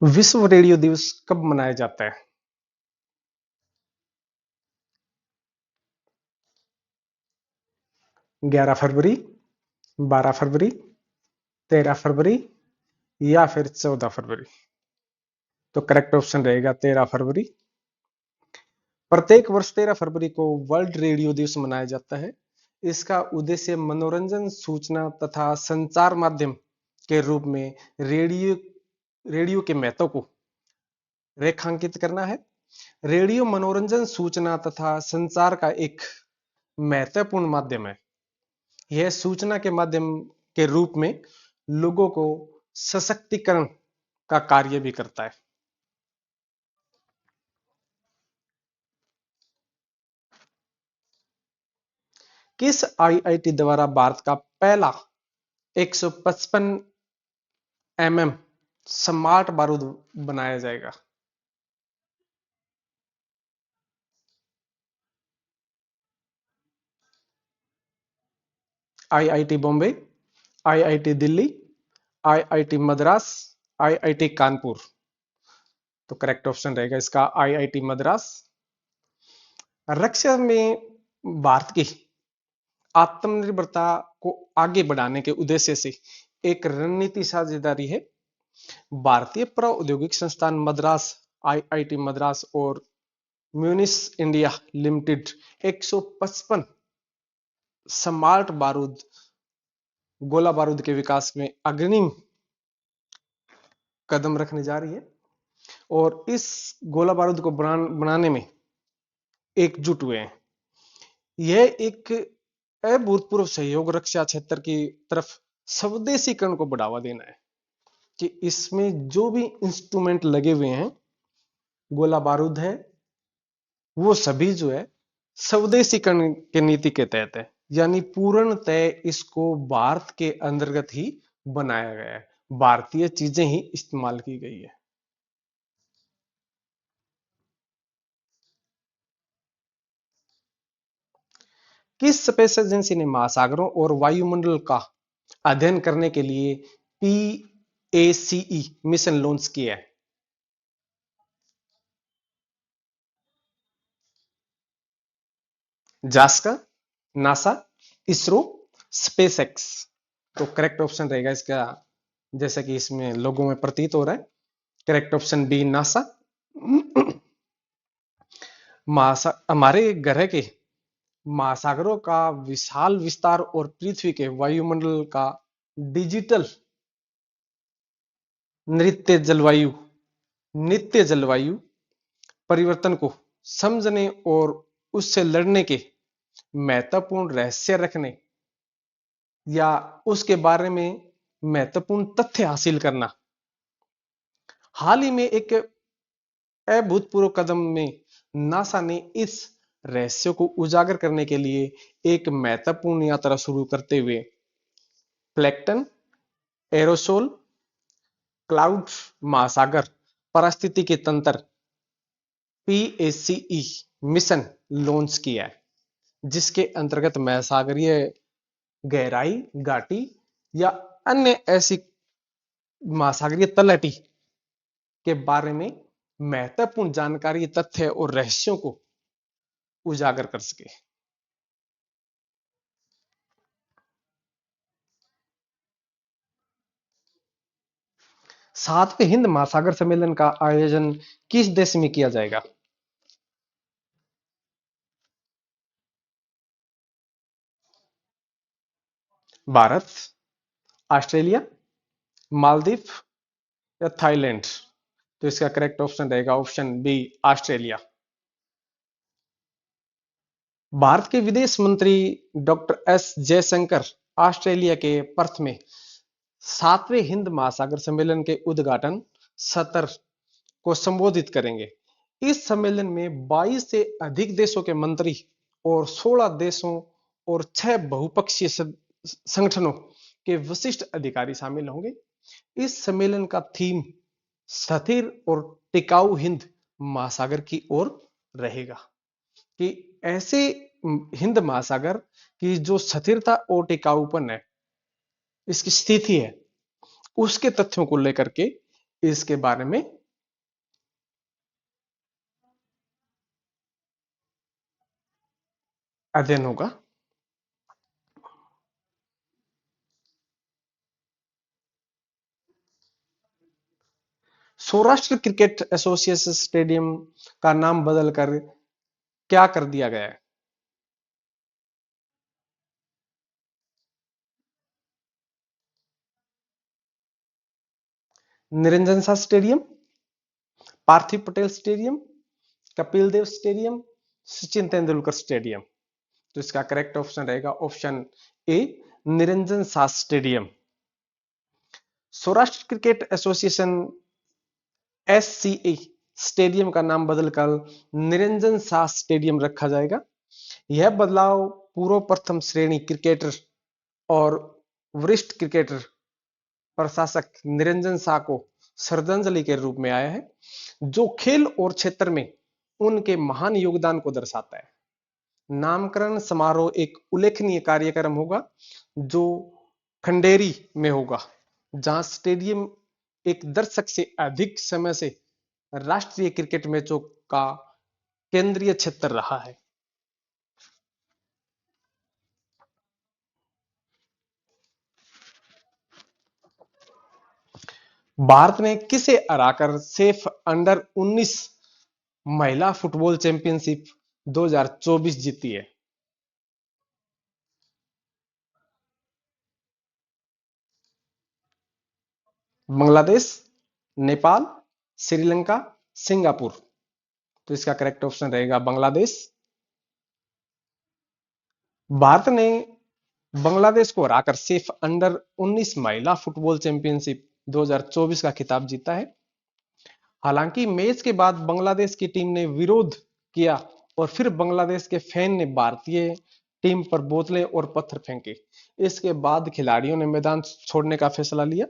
विश्व रेडियो दिवस कब मनाया जाता है? 11 फरवरी, 12 फरवरी, 13 फरवरी या फिर 14 फरवरी? तो करेक्ट ऑप्शन रहेगा 13 फरवरी। प्रत्येक वर्ष 13 फरवरी को वर्ल्ड रेडियो दिवस मनाया जाता है। इसका उद्देश्य मनोरंजन, सूचना तथा संचार माध्यम के रूप में रेडियो रेडियो के महत्व को रेखांकित करना है। रेडियो मनोरंजन, सूचना तथा संचार का एक महत्वपूर्ण माध्यम है। यह सूचना के माध्यम के रूप में लोगों को सशक्तिकरण का कार्य भी करता है। किस आईआईटी द्वारा भारत का पहला 155 स्मार्ट बारूद बनाया जाएगा? IIT Bombay, IIT Delhi, IIT Madras, IIT Kanpur? तो करेक्ट ऑप्शन रहेगा इसका आईआईटी मद्रास। रक्षा में भारत की आत्मनिर्भरता को आगे बढ़ाने के उद्देश्य से एक रणनीति साझेदारी है। भारतीय प्रौद्योगिक संस्थान मद्रास, आईआईटी मद्रास और म्यूनिस इंडिया लिमिटेड 155 स्मार्ट बारूद गोला बारूद के विकास में अग्रणी कदम रखने जा रही है और इस गोला बारूद को बनाने में एकजुट हुए हैं। यह एक अभूतपूर्व सहयोग रक्षा क्षेत्र की तरफ स्वदेशीकरण को बढ़ावा देना है कि इसमें जो भी इंस्ट्रूमेंट लगे हुए हैं, गोला बारूद है, वो सभी जो है स्वदेशीकरण के नीति के तहत है, यानी पूर्णतः इसको भारत के अंतर्गत ही बनाया गया है, भारतीय चीजें ही इस्तेमाल की गई है। किस स्पेस एजेंसी ने महासागरों और वायुमंडल का अध्ययन करने के लिए PACE मिशन लॉन्च किया है? जास्का, नासा, इसरो, स्पेस एक्स? तो करेक्ट ऑप्शन रहेगा इसका, जैसा कि इसमें लोगों में प्रतीत हो रहा है, करेक्ट ऑप्शन बी, नासा। हमारे ग्रह के महासागरों का विशाल विस्तार और पृथ्वी के वायुमंडल का डिजिटल नृत्य जलवायु नित्य जलवायु परिवर्तन को समझने और उससे लड़ने के महत्वपूर्ण रहस्य रखने या उसके बारे में महत्वपूर्ण तथ्य हासिल करना। हाल ही में एक अभूतपूर्व कदम में नासा ने इस रहस्य को उजागर करने के लिए एक महत्वपूर्ण यात्रा शुरू करते हुए प्लैंकटन, एरोसोल, क्लाउड, महासागर पारिस्थितिकी तंत्र PACE मिशन लॉन्च किया है, जिसके अंतर्गत महासागरीय गहराई, घाटी या अन्य ऐसी महासागरीय तलहटी के बारे में महत्वपूर्ण जानकारी, तथ्य और रहस्यों को उजागर कर सके। सातवें हिंद महासागर सम्मेलन का आयोजन किस देश में किया जाएगा? भारत, ऑस्ट्रेलिया, मालदीव या थाईलैंड? तो इसका करेक्ट ऑप्शन रहेगा ऑप्शन बी, ऑस्ट्रेलिया। भारत के विदेश मंत्री डॉक्टर एस जयशंकर ऑस्ट्रेलिया के पर्थ में सातवें हिंद महासागर सम्मेलन के उद्घाटन सत्र को संबोधित करेंगे। इस सम्मेलन में 22 से अधिक देशों के मंत्री और 16 देशों और 6 बहुपक्षीय संगठनों के विशिष्ट अधिकारी शामिल होंगे। इस सम्मेलन का थीम स्थिर और टिकाऊ हिंद महासागर की ओर रहेगा कि ऐसे हिंद महासागर की जो स्थिरता और टिकाऊपन है, इसकी स्थिति है, उसके तथ्यों को लेकर के इसके बारे में अध्ययन होगा। सौराष्ट्र क्रिकेट एसोसिएशन स्टेडियम का नाम बदलकर क्या कर दिया गया है? निरंजन शाह स्टेडियम, पार्थिव Patel stadium, Kapil Dev stadium, Sachin Tendulkar stadium. तो इसका करेक्ट ऑप्शन रहेगा option A, Niranjan Shah stadium. Saurashtra cricket association SCA stadium का नाम बदलकर निरंजन शाह स्टेडियम रखा जाएगा। यह बदलाव पूर्व प्रथम श्रेणी क्रिकेटर और वरिष्ठ क्रिकेटर प्रशासक निरंजन शाह को श्रद्धांजलि के रूप में आया है, जो खेल और क्षेत्र में उनके महान योगदान को दर्शाता है। नामकरण समारोह एक उल्लेखनीय कार्यक्रम होगा जो खंडेरी में होगा, जहां स्टेडियम एक दशक से अधिक समय से राष्ट्रीय क्रिकेट मैचों का केंद्रीय क्षेत्र रहा है। भारत ने किसे हराकर सेफ अंडर 19 महिला फुटबॉल चैंपियनशिप 2024 जीती है? बांग्लादेश, नेपाल, श्रीलंका, सिंगापुर। तो इसका करेक्ट ऑप्शन रहेगा बांग्लादेश। भारत ने बांग्लादेश को हराकर सेफ अंडर 19 महिला फुटबॉल चैंपियनशिप 2024 का खिताब जीता है। हालांकि मैच के बाद बांग्लादेश की टीम ने विरोध किया और फिर बांग्लादेश के फैन ने भारतीय टीम पर बोतलें और पत्थर फेंके। इसके बाद खिलाड़ियों ने मैदान छोड़ने का फैसला लिया।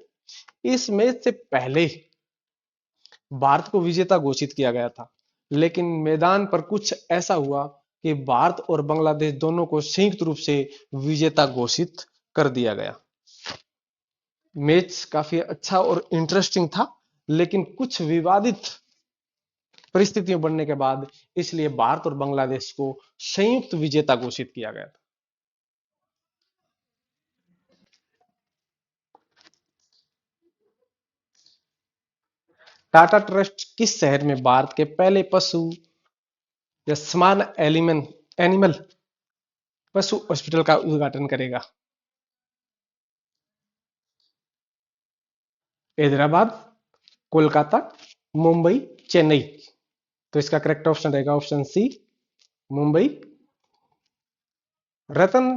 इस मैच से पहले भारत को विजेता घोषित किया गया था, लेकिन मैदान पर कुछ ऐसा हुआ कि भारत और बांग्लादेश दोनों को संयुक्त रूप से विजेता घोषित कर दिया गया। मैच काफी अच्छा और इंटरेस्टिंग था, लेकिन कुछ विवादित परिस्थितियों बनने के बाद इसलिए भारत और बांग्लादेश को संयुक्त विजेता घोषित किया गया था। टाटा ट्रस्ट किस शहर में भारत के पहले पशु या स्मॉल एनिमल पशु हॉस्पिटल का उद्घाटन करेगा? हैदराबाद, कोलकाता, मुंबई, चेन्नई। तो इसका करेक्ट ऑप्शन रहेगा option C, Mumbai. Ratan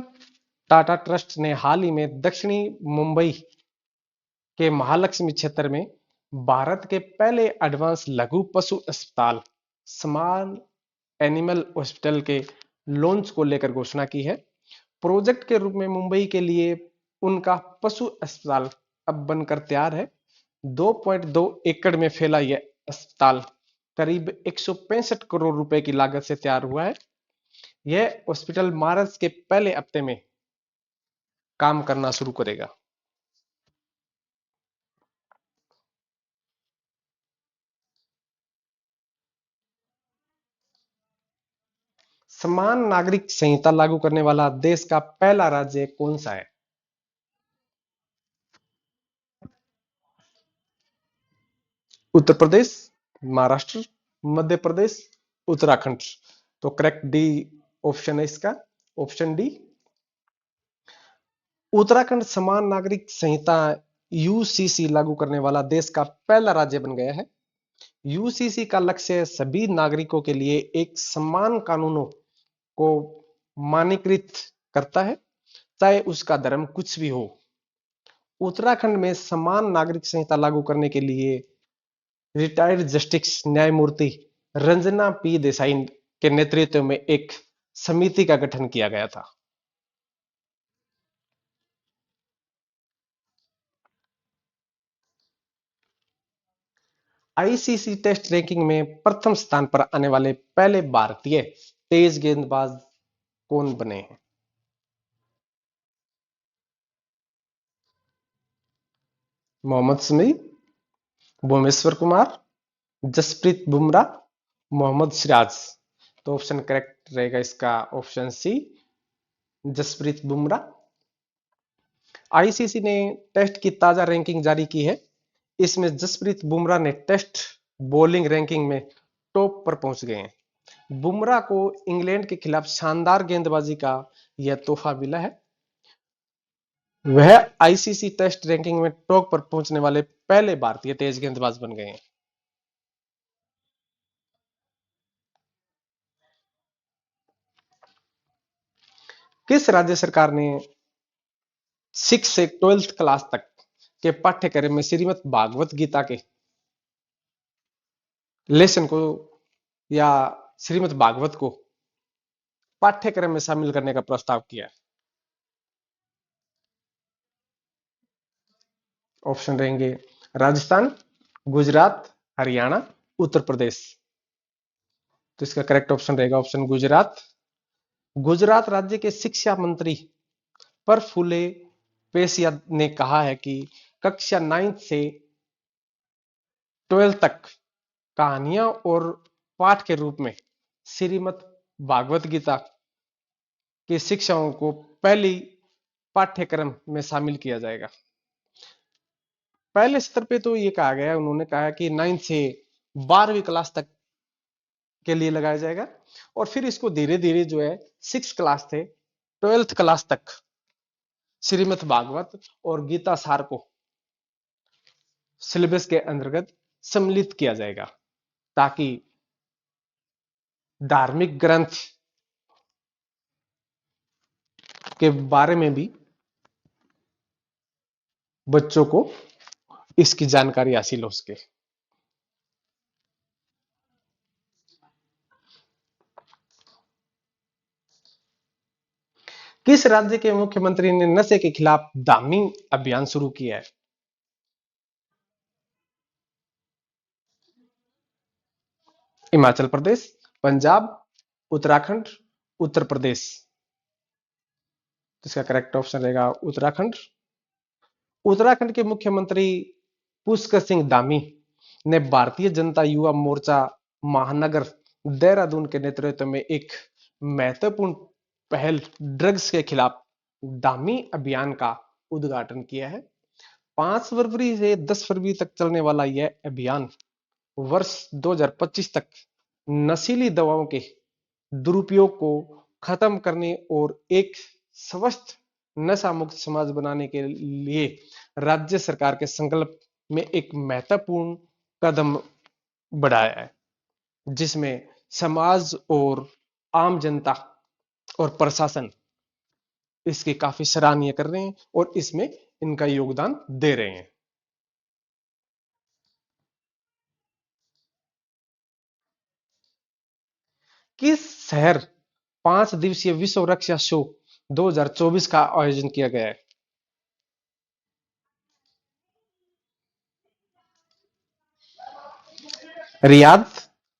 Tata trust ने हाल ही में दक्षिणी मुंबई के महालक्ष्मी क्षेत्र में भारत के पहले एडवांस लघु पशु अस्पताल स्मॉल एनिमल हॉस्पिटल के लॉन्च को लेकर घोषणा की है। प्रोजेक्ट के रूप में मुंबई के लिए उनका पशु अस्पताल अब बनकर तैयार है। 2.2 एकड़ में फैला यह अस्पताल करीब 165 करोड़ रुपए की लागत से तैयार हुआ है। यह हॉस्पिटल मार्च के पहले हफ्ते में काम करना शुरू करेगा। समान नागरिक संहिता लागू करने वाला देश का पहला राज्य कौन सा है? उत्तर प्रदेश, महाराष्ट्र, मध्य प्रदेश, उत्तराखंड। तो करेक्ट डी ऑप्शन है इसका, ऑप्शन डी। उत्तराखंड समान नागरिक संहिता यूसीसी लागू करने वाला देश का पहला राज्य बन गया है। यूसीसी का लक्ष्य सभी नागरिकों के लिए एक समान कानूनों को मानकीकृत करता है, चाहे उसका धर्म कुछ भी हो। उत्तराखंड में समान नागरिक संहिता लागू करने के लिए रिटायर्ड जस्टिस न्यायमूर्ति रंजना पी देसाई के नेतृत्व में एक समिति का गठन किया गया था। आईसीसी टेस्ट रैंकिंग में प्रथम स्थान पर आने वाले पहले भारतीय तेज गेंदबाज कौन बने हैं? मोहम्मद शमी, भुवनेश्वर कुमार, जसप्रीत बुमराह, मोहम्मद सिराज। तो ऑप्शन करेक्ट रहेगा इसका option C, Jasprit Bumrah. ICC ने टेस्ट की ताजा रैंकिंग जारी की है। इसमें जसप्रीत बुमराह ने टेस्ट बॉलिंग रैंकिंग में टॉप पर पहुंच गए हैं। बुमराह को इंग्लैंड के खिलाफ शानदार गेंदबाजी का यह तोहफा मिला है। वह आईसीसी टेस्ट रैंकिंग में टॉप पर पहुंचने वाले पहले भारतीय तेज गेंदबाज बन गए हैं। किस राज्य सरकार ने 6 से 12th क्लास तक के पाठ्यक्रम में श्रीमद् भागवत गीता के लेसन को या श्रीमद् भागवत को पाठ्यक्रम में शामिल करने का प्रस्ताव किया है? ऑप्शन रहेंगे राजस्थान, गुजरात, हरियाणा, उत्तर प्रदेश। तो इसका करेक्ट ऑप्शन रहेगा ऑप्शन गुजरात। गुजरात राज्य के शिक्षा मंत्री प्रफुल्ल पेशिया ने कहा है कि कक्षा 9 से 12 तक कहानियां और पाठ के रूप में श्रीमद् भागवत गीता की शिक्षाओं को पहली पाठ्यक्रम में शामिल किया जाएगा। पहले स्तर पे तो ये कहा गया है, उन्होंने कहा कि 9 से 12वीं क्लास तक के लिए लगाया जाएगा और फिर इसको धीरे धीरे जो है 6 क्लास से 12th क्लास तक श्रीमद् भागवत और गीता सार को सिलेबस के अंतर्गत सम्मिलित किया जाएगा ताकि धार्मिक ग्रंथ के बारे में भी बच्चों को इसकी जानकारी हासिल हो सके। किस राज्य के मुख्यमंत्री ने नशे के खिलाफ दामी अभियान शुरू किया है? हिमाचल प्रदेश, पंजाब, उत्तराखंड, उत्तर प्रदेश। तो इसका करेक्ट ऑप्शन रहेगा उत्तराखंड। उत्तराखंड के मुख्यमंत्री पुष्कर सिंह धामी ने भारतीय जनता युवा मोर्चा महानगर देहरादून के नेतृत्व में एक महत्वपूर्ण पहल ड्रग्स के खिलाफ दामी अभियान का उद्घाटन किया है। 5 फरवरी से 10 फरवरी तक चलने वाला यह अभियान वर्ष 2025 तक नशीली दवाओं के दुरुपयोग को खत्म करने और एक स्वस्थ नशा मुक्त समाज बनाने के लिए राज्य सरकार के संकल्प में एक महत्वपूर्ण कदम बढ़ाया है, जिसमें समाज और आम जनता और प्रशासन इसकी काफी सराहनीय कर रहे हैं और इसमें इनका योगदान दे रहे हैं। किस शहर 5 दिवसीय विश्व रक्षा शो 2024 का आयोजन किया गया है? रियाद,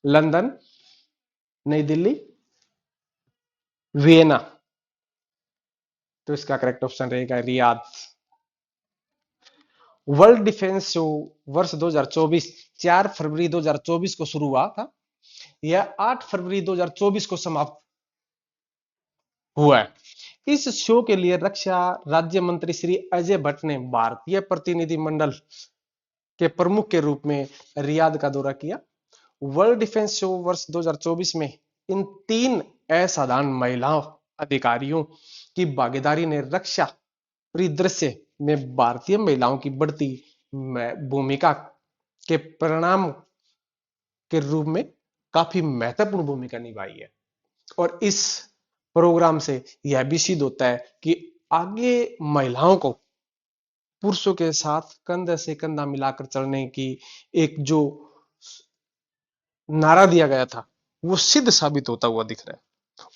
लंदन, नई दिल्ली, वियना। तो इसका करेक्ट ऑप्शन रहेगा रियाद। वर्ल्ड डिफेंस शो वर्ष 2024 4 फरवरी 2024 को शुरू हुआ था। यह 8 फरवरी 2024 को समाप्त हुआ है। इस शो के लिए रक्षा राज्य मंत्री श्री अजय भट्ट ने भारतीय प्रतिनिधि मंडल के प्रमुख के रूप में रियाद का दौरा किया। वर्ल्ड डिफेंस शो वर्ष 2024 में इन 3 असाधारण महिलाओं अधिकारियों की भागीदारी ने रक्षा परिदृश्य में भारतीय महिलाओं की बढ़ती भूमिका के परिणाम के रूप में काफी महत्वपूर्ण भूमिका निभाई है। और इस प्रोग्राम से यह भी सिद्ध होता है कि आगे महिलाओं को पुरुषों के साथ कंधे से कंधा मिलाकर चलने की एक जो नारा दिया गया था वो सिद्ध साबित होता हुआ दिख रहा है।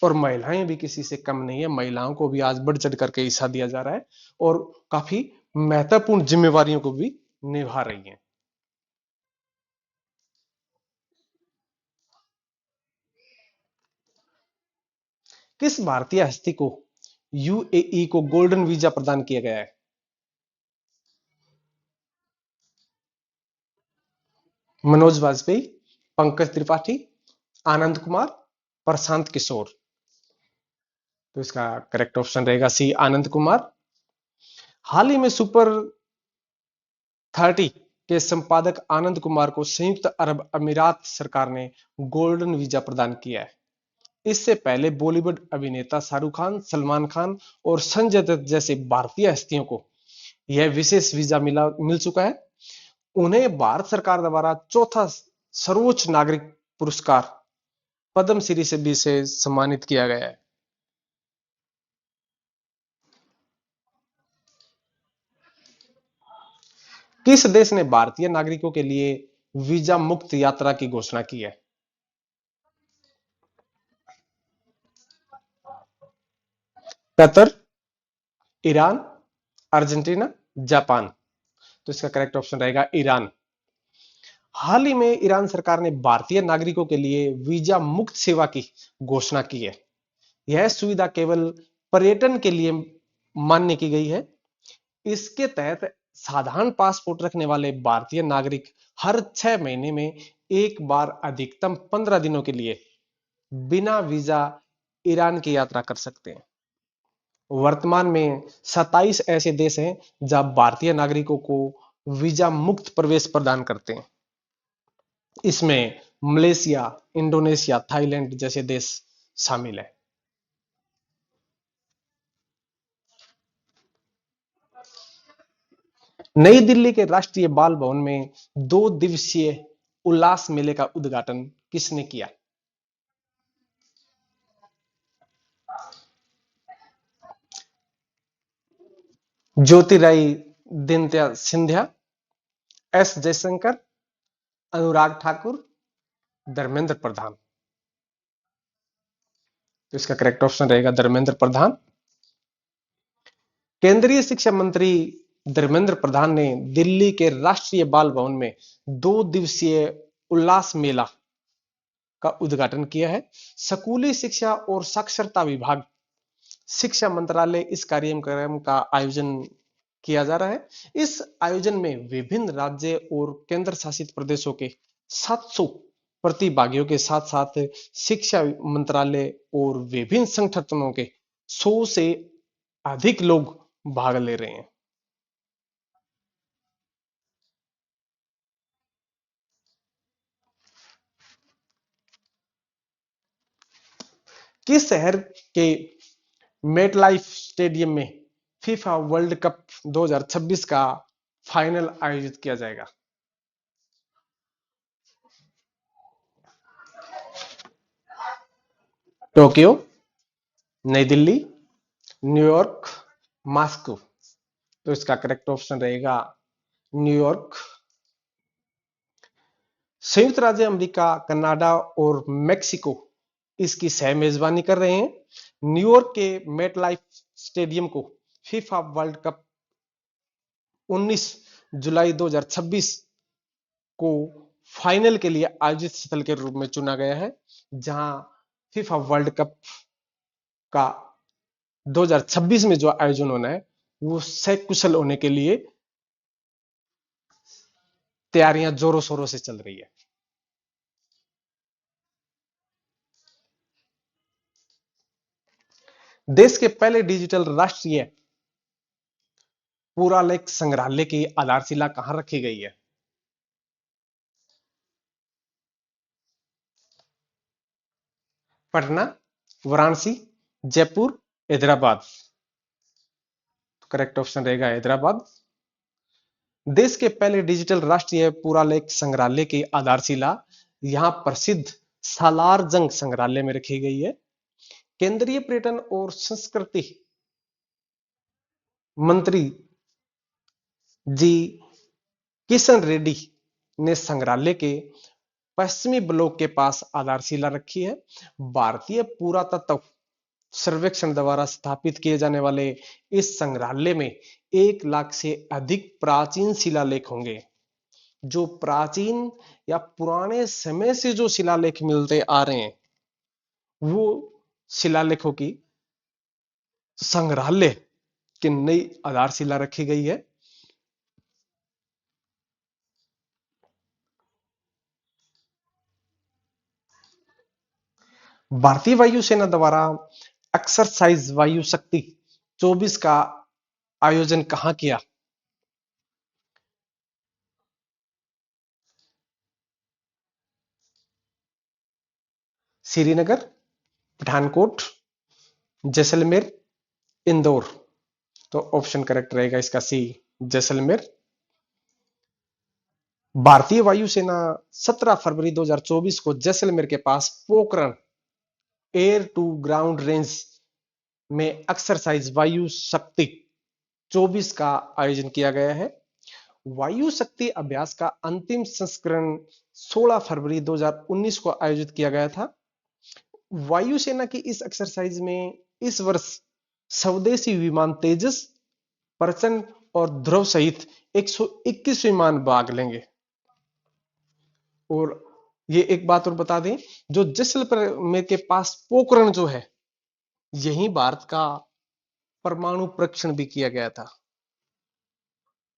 और महिलाएं भी किसी से कम नहीं है, महिलाओं को भी आज बढ़ चढ़ करके हिस्सा दिया जा रहा है और काफी महत्वपूर्ण जिम्मेवारियों को भी निभा रही हैं। किस भारतीय हस्ती को यूएई को गोल्डन वीजा प्रदान किया गया है? मनोज वाजपेयी, पंकज त्रिपाठी, आनंद कुमार, प्रशांत किशोर। तो इसका करेक्ट ऑप्शन रहेगा सी, आनंद कुमार। हाल ही में सुपर 30 के संपादक आनंद कुमार को संयुक्त अरब अमीरात सरकार ने गोल्डन वीजा प्रदान किया है। इससे पहले बॉलीवुड अभिनेता शाहरुख खान, सलमान खान और संजय दत्त जैसे भारतीय हस्तियों को यह विशेष वीजा मिल चुका है। उन्हें भारत सरकार द्वारा चौथा सर्वोच्च नागरिक पुरस्कार पद्म श्री से भी से सम्मानित किया गया है। किस देश ने भारतीय नागरिकों के लिए वीजा मुक्त यात्रा की घोषणा की है? Qatar, Iran, Argentina, Japan. तो इसका करेक्ट ऑप्शन रहेगा ईरान। हाल ही में ईरान सरकार ने भारतीय नागरिकों के लिए वीजा मुक्त सेवा की घोषणा की है। यह सुविधा केवल पर्यटन के लिए मान्य की गई है। इसके तहत साधारण पासपोर्ट रखने वाले भारतीय नागरिक हर 6 महीने में एक बार अधिकतम 15 दिनों के लिए बिना वीजा ईरान की यात्रा कर सकते हैं। वर्तमान में 27 ऐसे देश हैं जहां भारतीय नागरिकों को वीजा मुक्त प्रवेश प्रदान करते हैं। इसमें मलेशिया, इंडोनेशिया, थाईलैंड जैसे देश शामिल है। नई दिल्ली के राष्ट्रीय बाल भवन में 2 दिवसीय उल्लास मेले का उद्घाटन किसने किया? ज्योतिरादित्य सिंधिया, एस जयशंकर, अनुराग ठाकुर, धर्मेंद्र प्रधान। तो इसका करेक्ट ऑप्शन रहेगा धर्मेंद्र प्रधान। केंद्रीय शिक्षा मंत्री धर्मेंद्र प्रधान ने दिल्ली के राष्ट्रीय बाल भवन में 2 दिवसीय उल्लास मेला का उद्घाटन किया है। स्कूली शिक्षा और साक्षरता विभाग, शिक्षा मंत्रालय इस कार्यक्रम का आयोजन किया जा रहा है। इस आयोजन में विभिन्न राज्य और केंद्र शासित प्रदेशों के 700 प्रतिभागियों के साथ साथ शिक्षा मंत्रालय और विभिन्न संगठनों के 100 से अधिक लोग भाग ले रहे हैं। किस शहर के मेटलाइफ स्टेडियम में फीफा वर्ल्ड कप 2026 का फाइनल आयोजित किया जाएगा? टोक्यो, नई दिल्ली, न्यूयॉर्क, मॉस्को। तो इसका करेक्ट ऑप्शन रहेगा न्यूयॉर्क। संयुक्त राज्य अमेरिका, कनाडा और मेक्सिको इसकी सह मेजबानी कर रहे हैं। न्यूयॉर्क के मेटलाइफ स्टेडियम को फीफा वर्ल्ड कप 19 जुलाई 2026 को फाइनल के लिए आयोजित स्थल के रूप में चुना गया है, जहां फीफा वर्ल्ड कप का 2026 में जो आयोजन होना है वो सकुशल होने के लिए तैयारियां जोरों शोरों से चल रही है। देश के पहले डिजिटल राष्ट्रीय पुरालेख संग्रहालय की आधारशिला कहां रखी गई है? पटना, वाराणसी, जयपुर, हैदराबाद। करेक्ट ऑप्शन रहेगा हैदराबाद। देश के पहले डिजिटल राष्ट्रीय पुरालेख संग्रहालय की आधारशिला यहां प्रसिद्ध सालार जंग संग्रहालय में रखी गई है। केंद्रीय पर्यटन और संस्कृति मंत्री जी किशन रेड्डी ने संग्रहालय के पश्चिमी ब्लॉक के पास आधारशिला रखी है। भारतीय पुरातत्व सर्वेक्षण द्वारा स्थापित किए जाने वाले इस संग्रहालय में 1 लाख से अधिक प्राचीन शिलालेख होंगे। जो प्राचीन या पुराने समय से जो शिलालेख मिलते आ रहे हैं वो शिलालेखों की संग्रहालय की नई आधारशिला रखी गई है। भारतीय वायुसेना द्वारा एक्सरसाइज वायु शक्ति 24 का आयोजन कहां किया? श्रीनगर, पठानकोट, जैसलमेर, इंदौर। तो ऑप्शन करेक्ट रहेगा इसका सी, जैसलमेर। भारतीय वायुसेना 17 फरवरी 2024 को जैसलमेर के पास Pokhran air to ground range में एक्सरसाइज वायु शक्ति 24 का आयोजन किया गया है। वायु शक्ति अभ्यास का अंतिम संस्करण 16 फरवरी 2019 को आयोजित किया गया था। वायुसेना की इस एक्सरसाइज में इस वर्ष स्वदेशी विमान तेजस, प्रचंड और ध्रुव सहित 121 विमान भाग लेंगे। और ये एक बात और बता दें, जो जैसलमेर के पास पोखरण जो है, यही भारत का परमाणु परीक्षण भी किया गया था।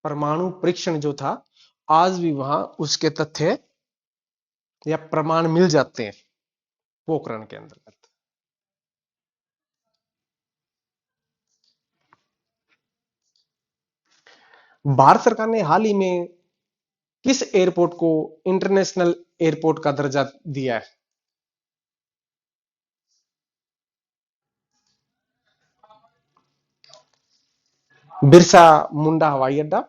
परमाणु परीक्षण जो था, आज भी वहां उसके तथ्य या प्रमाण मिल जाते हैं पोखरण के अंतर्गत। भारत सरकार ने हाल ही में किस एयरपोर्ट को इंटरनेशनल एयरपोर्ट का दर्जा दिया है? बिरसा मुंडा हवाई अड्डा,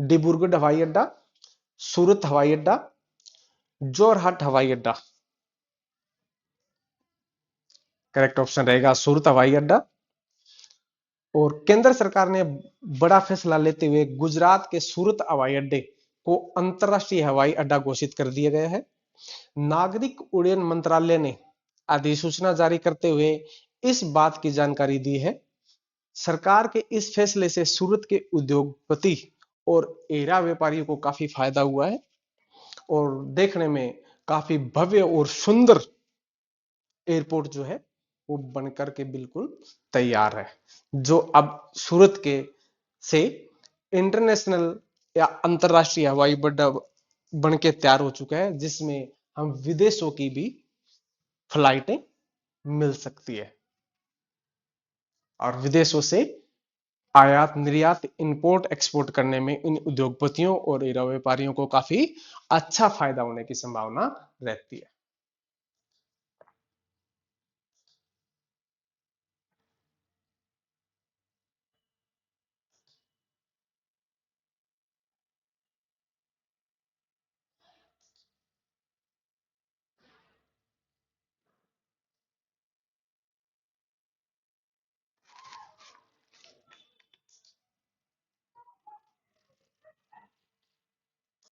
डिब्रूगढ़ हवाई अड्डा, सूरत हवाई अड्डा, जोरहाट हवाई अड्डा। करेक्ट ऑप्शन रहेगा सूरत हवाई अड्डा। और केंद्र सरकार ने बड़ा फैसला लेते हुए गुजरात के सूरत हवाई अड्डे को अंतरराष्ट्रीय हवाई अड्डा घोषित कर दिया गया है। नागरिक उड्डयन मंत्रालय ने अधिसूचना जारी करते हुए इस बात की जानकारी दी है। सरकार के इस फैसले से सूरत के उद्योगपति और एरा व्यापारियों को काफी फायदा हुआ है और देखने में काफी भव्य और सुंदर एयरपोर्ट जो है वो बनकर के बिल्कुल तैयार है, जो अब सूरत के से इंटरनेशनल या अंतरराष्ट्रीय हवाई अड्डा बन के तैयार हो चुका है, जिसमें हम विदेशों की भी फ्लाइटें मिल सकती है और विदेशों से आयात निर्यात इंपोर्ट एक्सपोर्ट करने में इन उद्योगपतियों और एरा व्यापारियों को काफी अच्छा फायदा होने की संभावना रहती है।